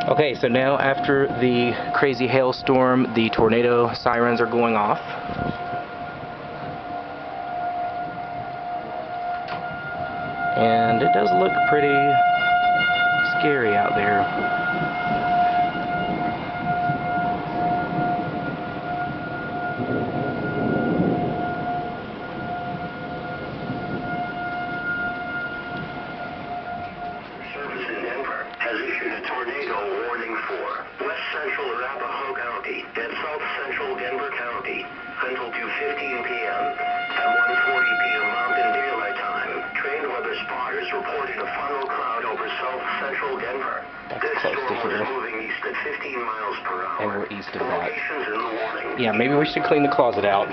Okay, so now after the crazy hailstorm, the tornado sirens are going off. And it does look pretty scary out there. Service in Denver has issued a tornado warning for west central Arapahoe County and south central Denver County until 2:15 p.m. At 1:40 p.m. Mountain Daylight Time, trained weather spotters reported a funnel cloud over south central Denver. This storm was moving east at 15 miles per hour. And we're east of that. Locations in the warning. Yeah, maybe we should clean the closet out.